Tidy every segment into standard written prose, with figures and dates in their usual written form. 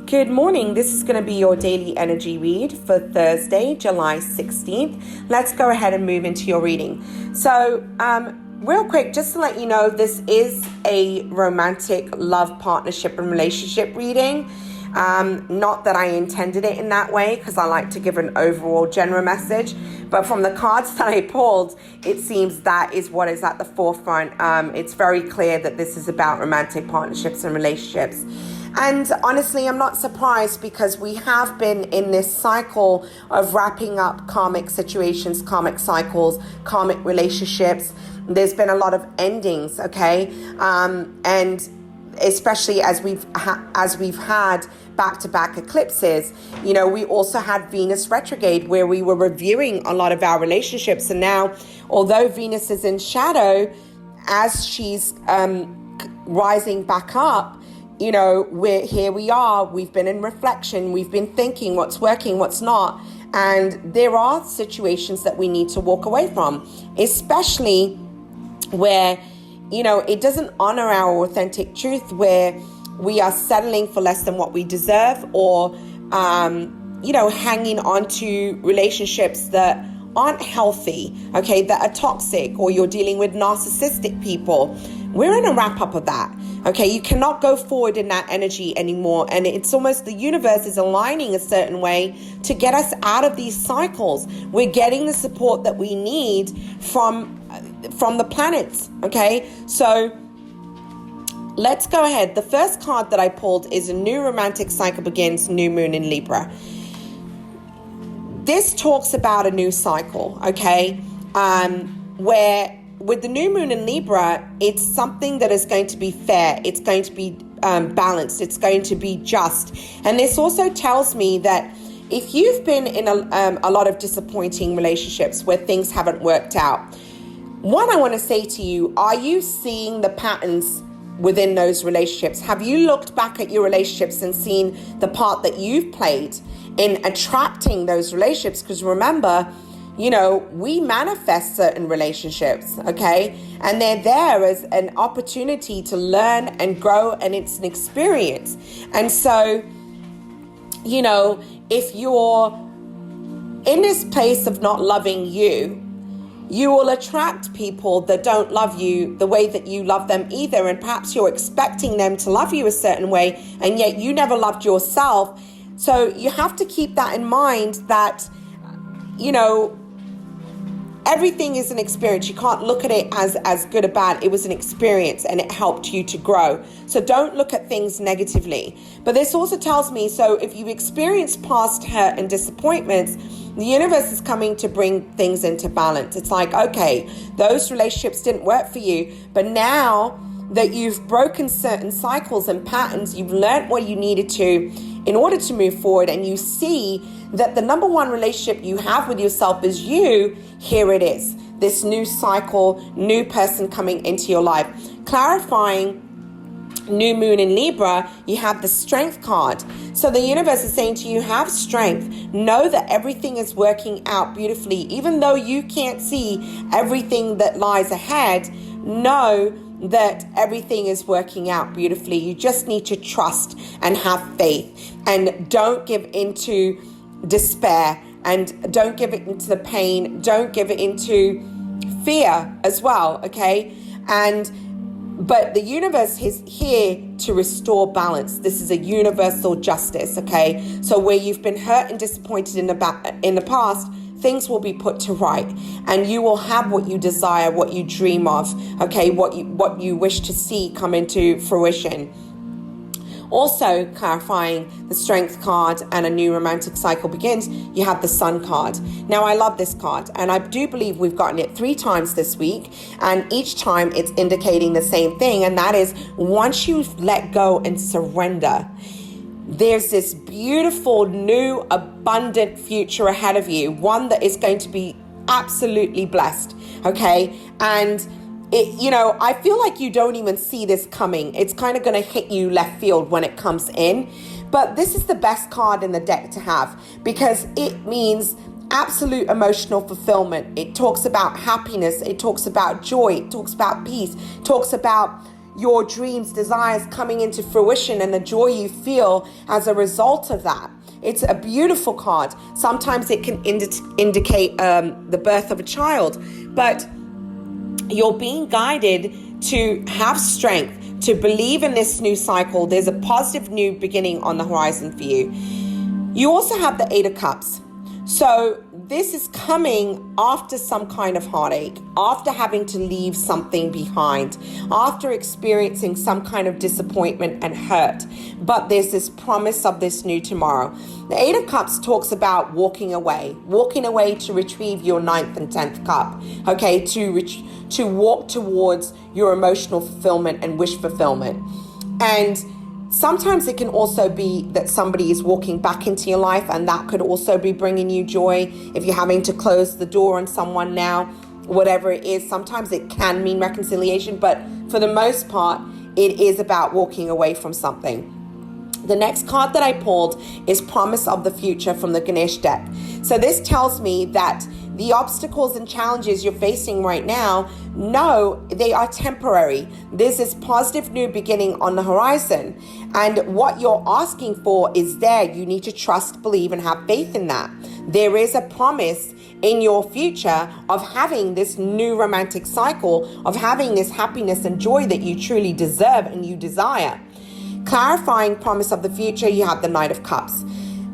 Good morning. This is going to be your daily energy read for Thursday, July 16th. Let's go ahead and move into your reading. So, real quick, just to let you know, this is a romantic love, partnership, and relationship reading. Not that I intended it in that way, because I like to give an overall general message. But from the cards that I pulled, it seems that is what is at the forefront. It's very clear that this is about romantic partnerships and relationships. And honestly, I'm not surprised, because we have been in this cycle of wrapping up karmic situations, karmic cycles, karmic relationships. There's been a lot of endings, okay? And especially as we've had back-to-back eclipses, you know, we also had Venus retrograde, where we were reviewing a lot of our relationships. And now, although Venus is in shadow, as she's rising back up, you know, we are, we've been in reflection, we've been thinking what's working, what's not. And there are situations that we need to walk away from, especially where, you know, it doesn't honor our authentic truth, where we are settling for less than what we deserve, or, you know, hanging on to relationships that aren't healthy, okay, that are toxic, or you're dealing with narcissistic people. We're in a wrap up of that. Okay, you cannot go forward in that energy anymore. And it's almost the universe is aligning a certain way to get us out of these cycles. We're getting the support that we need from the planets. Okay, so let's go ahead. The first card that I pulled is a new romantic cycle begins, new moon in Libra. This talks about a new cycle, okay, where with the new moon in Libra, it's something that is going to be fair. It's going to be balanced. It's going to be just. And this also tells me that if you've been in a lot of disappointing relationships where things haven't worked out, one, I want to say to you, are you seeing the patterns within those relationships? Have you looked back at your relationships and seen the part that you've played in attracting those relationships? Because remember, you know, we manifest certain relationships, okay? And they're there as an opportunity to learn and grow, and it's an experience. And so, you know, if you're in this place of not loving you, you will attract people that don't love you the way that you love them either. And perhaps you're expecting them to love you a certain way, and yet you never loved yourself. So you have to keep that in mind, that, you know, everything is an experience. You can't look at it as good or bad. It was an experience, and it helped you to grow. So don't look at things negatively. But this also tells me, so if you've experienced past hurt and disappointments, the universe is coming to bring things into balance. It's like, okay, those relationships didn't work for you, but now that you've broken certain cycles and patterns, you've learned what you needed to in order to move forward, and you see that the number one relationship you have with yourself is you. Here it is, this new cycle, new person coming into your life. Clarifying new moon in Libra, you have the strength card. So the universe is saying to you, have strength. Know that everything is working out beautifully. Even though you can't see everything that lies ahead, know that everything is working out beautifully. You just need to trust and have faith, and don't give into despair, and don't give it into the pain. Don't give it into fear as well. Okay. But the universe is here to restore balance. This is a universal justice. Okay. So where you've been hurt and disappointed in the past, things will be put to right, and you will have what you desire, what you dream of, okay, what you wish to see come into fruition. Also clarifying the strength card and a new romantic cycle begins, you have the sun card. Now, I love this card, and I do believe we've gotten it 3 times this week, and each time it's indicating the same thing, and that is, once you let go and surrender, there's this beautiful, new, abundant future ahead of you, one that is going to be absolutely blessed, okay? And it, you know, I feel like you don't even see this coming. It's kind of going to hit you left field when it comes in. But this is the best card in the deck to have, because it means absolute emotional fulfillment. It talks about happiness. It talks about joy. It talks about peace. It talks about your dreams, desires coming into fruition and the joy you feel as a result of that. It's a beautiful card. Sometimes it can indicate the birth of a child, but you're being guided to have strength, to believe in this new cycle. There's a positive new beginning on the horizon for you. You also have the Eight of Cups. So this is coming after some kind of heartache, after having to leave something behind, after experiencing some kind of disappointment and hurt. But there's this promise of this new tomorrow. The Eight of Cups talks about walking away to retrieve your 9th and 10th cup, okay, to walk towards your emotional fulfillment and wish fulfillment. And sometimes it can also be that somebody is walking back into your life, and that could also be bringing you joy. If you're having to close the door on someone now, whatever it is, sometimes it can mean reconciliation, but for the most part, it is about walking away from something. The next card that I pulled is Promise of the Future from the Ganesh deck. So this tells me that the obstacles and challenges you're facing right now, no, they are temporary. There's this positive new beginning on the horizon. And what you're asking for is there. You need to trust, believe, and have faith in that. There is a promise in your future of having this new romantic cycle, of having this happiness and joy that you truly deserve and you desire. Clarifying promise of the future, you have the Knight of Cups.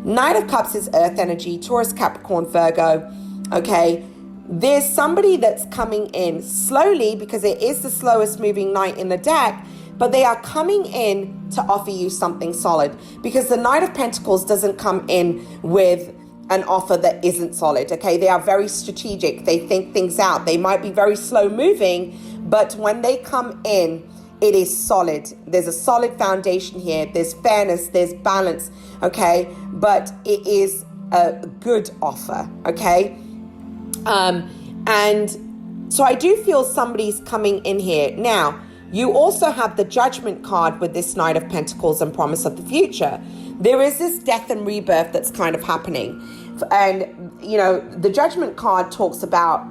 Knight of Cups is earth energy, Taurus, Capricorn, Virgo. Okay, there's somebody that's coming in slowly because it is the slowest moving knight in the deck, but they are coming in to offer you something solid, because the Knight of Pentacles doesn't come in with an offer that isn't solid. Okay, they are very strategic. They think things out. They might be very slow moving, but when they come in, it is solid. There's a solid foundation here. There's fairness, there's balance, okay? But it is a good offer, okay? And so I do feel somebody's coming in here. Now, you also have the Judgment card with this Knight of Pentacles and Promise of the Future. There is this death and rebirth that's kind of happening. And, you know, the Judgment card talks about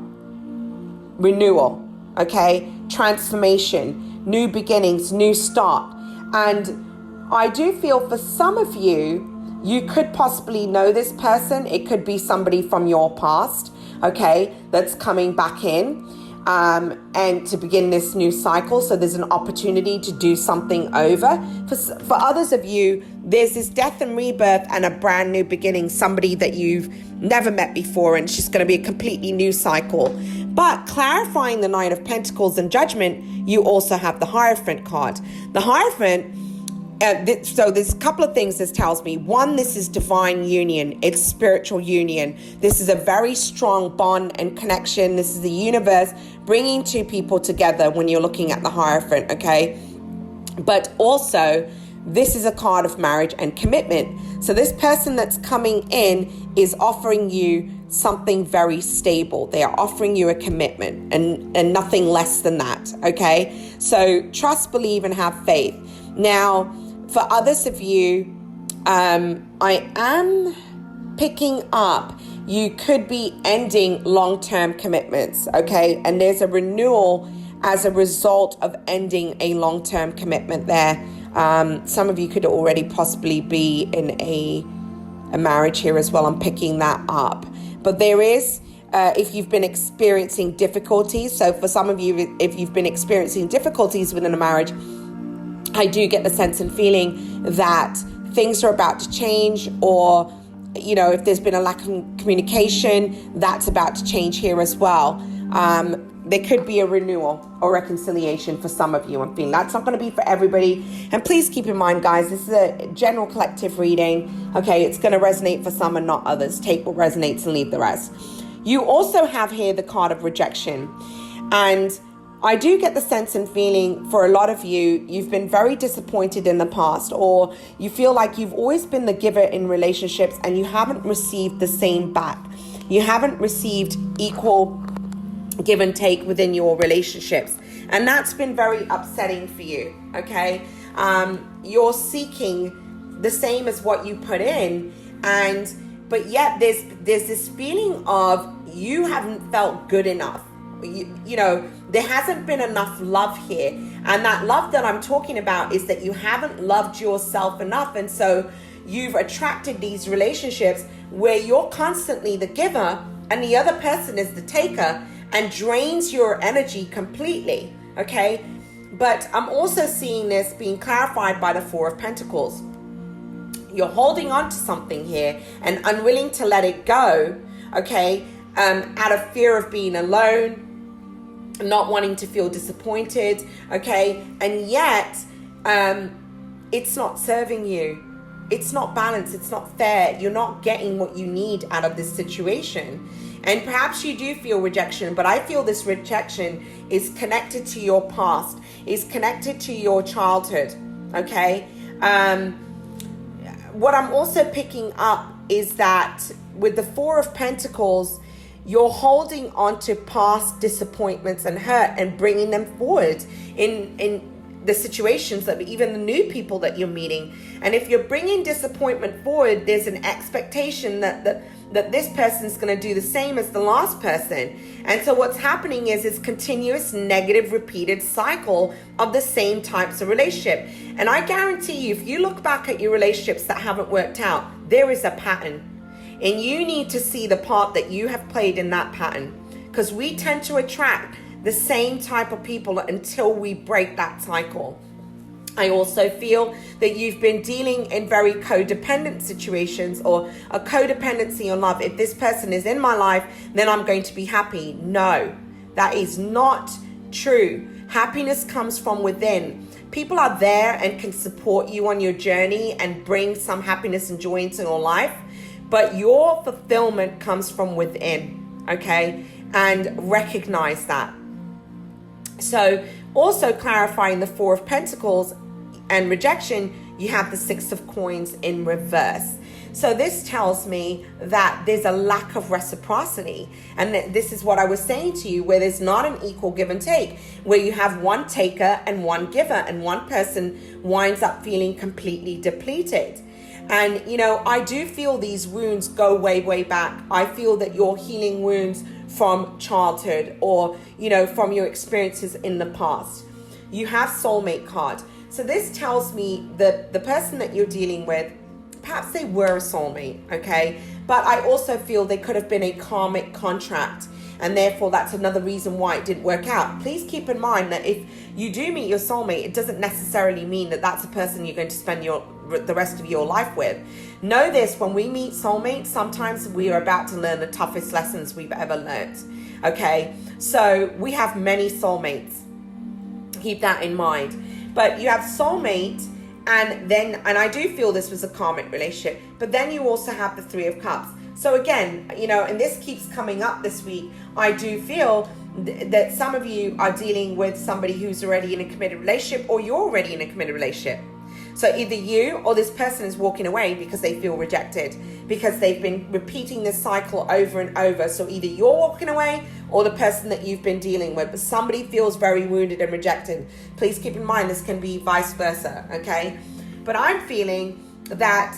renewal, okay? Transformation, new beginnings, new start. And I do feel for some of you, you could possibly know this person. It could be somebody from your past, okay, that's coming back in and to begin this new cycle. So there's an opportunity to do something over. For others of you, there's this death and rebirth and a brand new beginning, somebody that you've never met before, and it's just going to be a completely new cycle. But clarifying the Knight of Pentacles and Judgment, you also have the Hierophant card. The Hierophant, so there's a couple of things this tells me. One, this is divine union. It's spiritual union. This is a very strong bond and connection. This is the universe bringing two people together when you're looking at the Hierophant, okay? But also, this is a card of marriage and commitment. So this person that's coming in is offering you something very stable. They are offering you a commitment and nothing less than that, okay? So trust, believe, and have faith. Now, for others of you, I am picking up, you could be ending long-term commitments, okay? And there's a renewal as a result of ending a long-term commitment there. Some of you could already possibly be in a marriage here as well. I'm picking that up. But there is, if you've been experiencing difficulties, so for some of you, if you've been experiencing difficulties within a marriage, I do get the sense and feeling that things are about to change, or, you know, if there's been a lack of communication, that's about to change here as well. There could be a renewal or reconciliation for some of you. I'm feeling that's not going to be for everybody. And please keep in mind, guys, this is a general collective reading. Okay, it's going to resonate for some and not others. Take what resonates and leave the rest. You also have here the card of rejection. And I do get the sense and feeling for a lot of you, you've been very disappointed in the past, or you feel like you've always been the giver in relationships and you haven't received the same back. You haven't received equal give and take within your relationships. And that's been very upsetting for you, okay? You're seeking the same as what you put in, but yet there's this feeling of you haven't felt good enough. there hasn't been enough love here. And that love that I'm talking about is that you haven't loved yourself enough. And so you've attracted these relationships where you're constantly the giver and the other person is the taker and drains your energy completely. Okay. But I'm also seeing this being clarified by the Four of Pentacles. You're holding on to something here and unwilling to let it go, okay, out of fear of being alone, not wanting to feel disappointed, okay, and yet it's not serving you. It's not balanced. It's not fair. You're not getting what you need out of this situation. And perhaps you do feel rejection, but I feel this rejection is connected to your past, is connected to your childhood, okay? What I'm also picking up is that with the Four of Pentacles, you're holding on to past disappointments and hurt and bringing them forward in the situations that even the new people that you're meeting. And if you're bringing disappointment forward, there's an expectation that this person's going to do the same as the last person. And so what's happening is this continuous negative repeated cycle of the same types of relationship. And I guarantee you, if you look back at your relationships that haven't worked out, there is a pattern. And you need to see the part that you have played in that pattern. Because we tend to attract the same type of people until we break that cycle. I also feel that you've been dealing in very codependent situations or a codependency on love. If this person is in my life, then I'm going to be happy. No, that is not true. Happiness comes from within. People are there and can support you on your journey and bring some happiness and joy into your life. But your fulfillment comes from within, okay? And recognize that. So also clarifying the Four of Pentacles and rejection, you have the Six of Coins in reverse. So this tells me that there's a lack of reciprocity. And this is what I was saying to you, where there's not an equal give and take, where you have one taker and one giver, and one person winds up feeling completely depleted. And, I do feel these wounds go way, way back. I feel that you're healing wounds from childhood or, from your experiences in the past. You have soulmate card. So this tells me that the person that you're dealing with, perhaps they were a soulmate, okay? But I also feel they could have been a karmic contract. And therefore, that's another reason why it didn't work out. Please keep in mind that if you do meet your soulmate, it doesn't necessarily mean that that's a person you're going to spend the rest of your life with. Know this, when we meet soulmates, sometimes we are about to learn the toughest lessons we've ever learned. Okay, so we have many soulmates. Keep that in mind. But you have soulmate, and I do feel this was a karmic relationship, but then you also have the Three of Cups. So again, and this keeps coming up this week, I do feel that some of you are dealing with somebody who's already in a committed relationship, or you're already in a committed relationship. So either you or this person is walking away because they feel rejected, because they've been repeating this cycle over and over. So either you're walking away or the person that you've been dealing with, but somebody feels very wounded and rejected. Please keep in mind, this can be vice versa, okay? But I'm feeling that,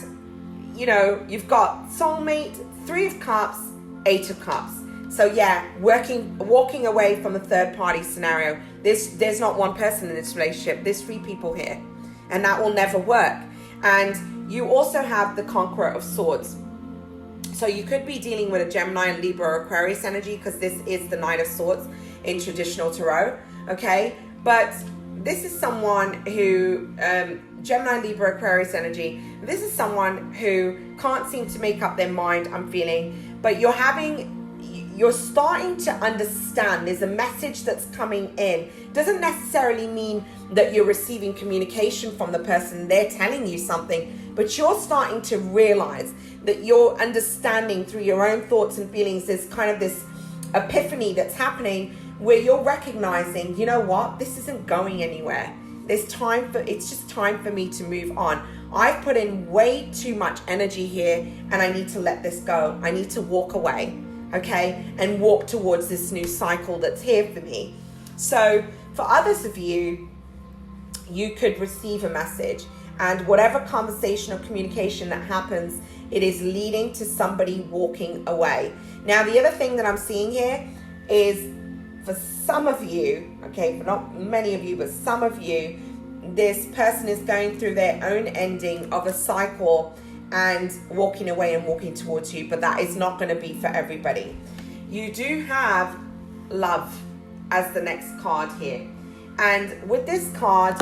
you've got soulmate, Three of Cups, Eight of Cups. So yeah, walking away from the third party scenario. There's not one person in this relationship. There's three people here. And that will never work. And you also have the Conqueror of Swords. So you could be dealing with a Gemini, Libra, or Aquarius energy, because this is the Knight of Swords in traditional tarot. Okay, but this is someone who, Gemini, Libra, Aquarius energy, this is someone who can't seem to make up their mind, I'm feeling, but you're starting to understand. There's a message that's coming in. Doesn't necessarily mean that you're receiving communication from the person. They're telling you something, but you're starting to realize that you're understanding through your own thoughts and feelings. There's kind of this epiphany that's happening where you're recognizing, you know what, this isn't going anywhere. It's just time for me to move on. I've put in way too much energy here and I need to let this go. I need to walk away, okay, and walk towards this new cycle that's here for me. So for others of you, you could receive a message, and whatever conversation or communication that happens, it is leading to somebody walking away. Now, the other thing that I'm seeing here is for some of you, okay, for not many of you, but some of you, this person is going through their own ending of a cycle and walking away and walking towards you, but that is not going to be for everybody. You do have love as the next card here. And with this card,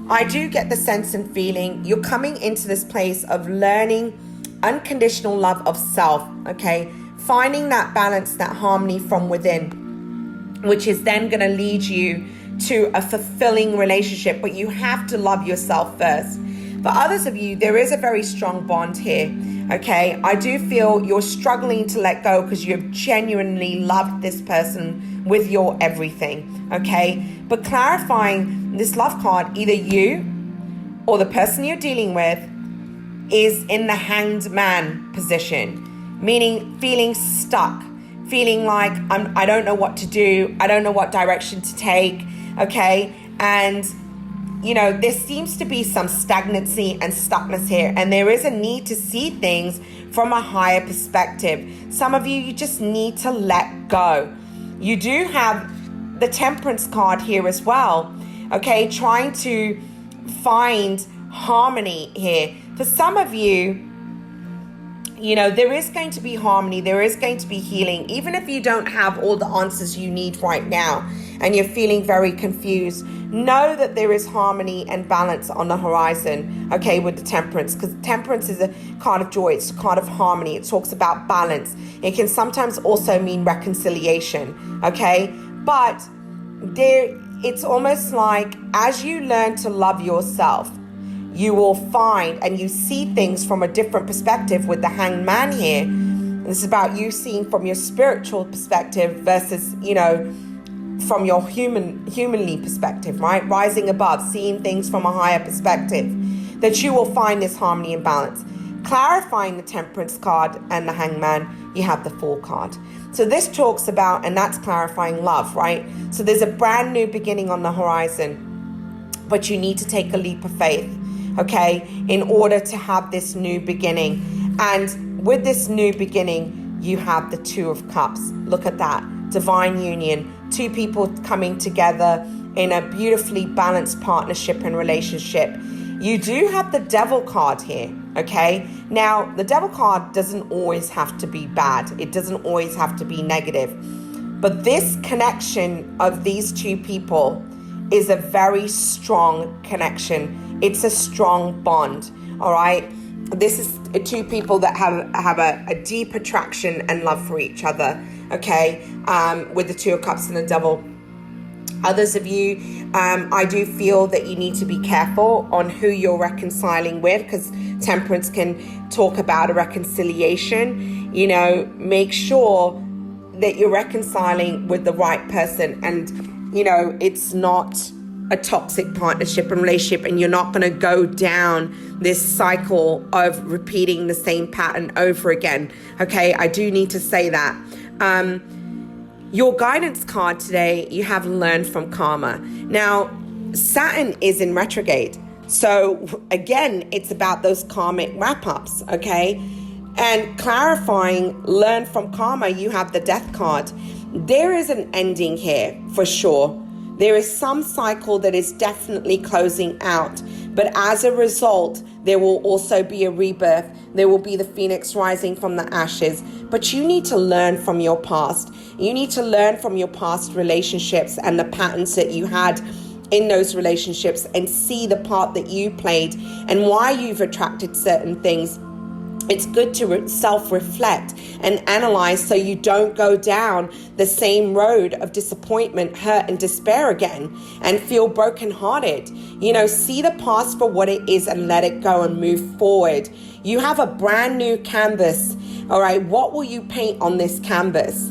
I do get the sense and feeling you're coming into this place of learning unconditional love of self, okay? Finding that balance, that harmony from within, which is then going to lead you to a fulfilling relationship, but you have to love yourself first. For others of you, there is a very strong bond here, okay? I do feel you're struggling to let go because you've genuinely loved this person with your everything, okay? But clarifying this love card, either you or the person you're dealing with is in the hanged man position, meaning feeling stuck, feeling like I don't know what to do, I don't know what direction to take, okay? And you know, there seems to be some stagnancy and stuckness here, and there is a need to see things from a higher perspective. Some of you just need to let go. You do have the Temperance card here as well, okay? Trying to find harmony here. For some of you, you know, there is going to be harmony, there is going to be healing, even if you don't have all the answers you need right now and you're feeling very confused. Know that there is harmony and balance on the horizon, okay, with the Temperance, because Temperance is a card of joy, it's a card of harmony, it talks about balance. It can sometimes also mean reconciliation, okay? But it's almost like as you learn to love yourself, you will find and you see things from a different perspective with the Hanged Man here. This is about you seeing from your spiritual perspective versus, you know, from your humanly perspective, right? Rising above, seeing things from a higher perspective, that you will find this harmony and balance. Clarifying the Temperance card and the Hanged Man, you have the Fool card. So this talks about, and that's clarifying love, right? So there's a brand new beginning on the horizon, but you need to take a leap of faith, okay, in order to have this new beginning. And with this new beginning, you have the Two of Cups. Look at that. Divine union. Two people coming together in a beautifully balanced partnership and relationship. You do have the Devil card here, okay? Now, the Devil card doesn't always have to be bad. It doesn't always have to be negative. But this connection of these two people is a very strong connection. It's a strong bond, all right? This is two people that have a deep attraction and love for each other, okay? With the Two of Cups and the Devil. Others of you, I do feel that you need to be careful on who you're reconciling with, because Temperance can talk about a reconciliation. You know, make sure that you're reconciling with the right person, and, you know, it's not a toxic partnership and relationship, and you're not going to go down this cycle of repeating the same pattern over again. Okay, I do need to say that. Your guidance card today, you have learned from karma. Now, Saturn is in retrograde. So again, it's about those karmic wrap-ups, okay? And clarifying, learn from karma, you have the Death card. There is an ending here for sure. There is some cycle that is definitely closing out. But as a result, there will also be a rebirth. There will be the phoenix rising from the ashes. But you need to learn from your past. You need to learn from your past relationships and the patterns that you had in those relationships, and see the part that you played and why you've attracted certain things. It's good to self-reflect and analyze so you don't go down the same road of disappointment, hurt, and despair again and feel brokenhearted. You know, see the past for what it is and let it go and move forward. You have a brand new canvas. All right, what will you paint on this canvas?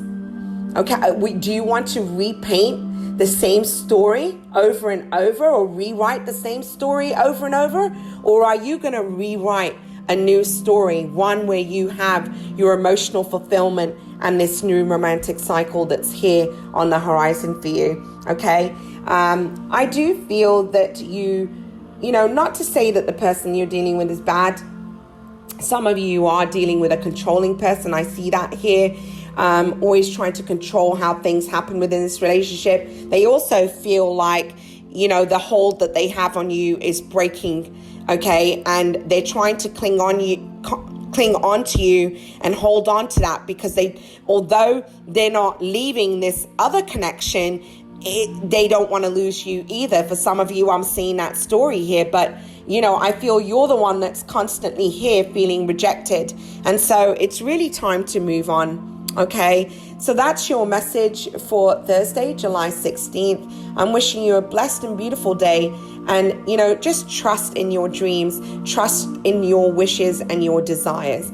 Okay, do you want to repaint the same story over and over, or rewrite the same story over and over? Or are you going to rewrite a new story, one where you have your emotional fulfillment and this new romantic cycle that's here on the horizon for you, okay? I do feel that you know, not to say that the person you're dealing with is bad. Some of you are dealing with a controlling person. I see that here. always trying to control how things happen within this relationship. They also feel like, the hold that they have on you is breaking, okay? And they're trying to cling on to you and hold on to that, because although they're not leaving this other connection, they don't want to lose you either. For some of you, I'm seeing that story here, but I feel you're the one that's constantly here feeling rejected. And so it's really time to move on. Okay, so that's your message for Thursday, July 16th. I'm wishing you a blessed and beautiful day. And, just trust in your dreams, trust in your wishes and your desires.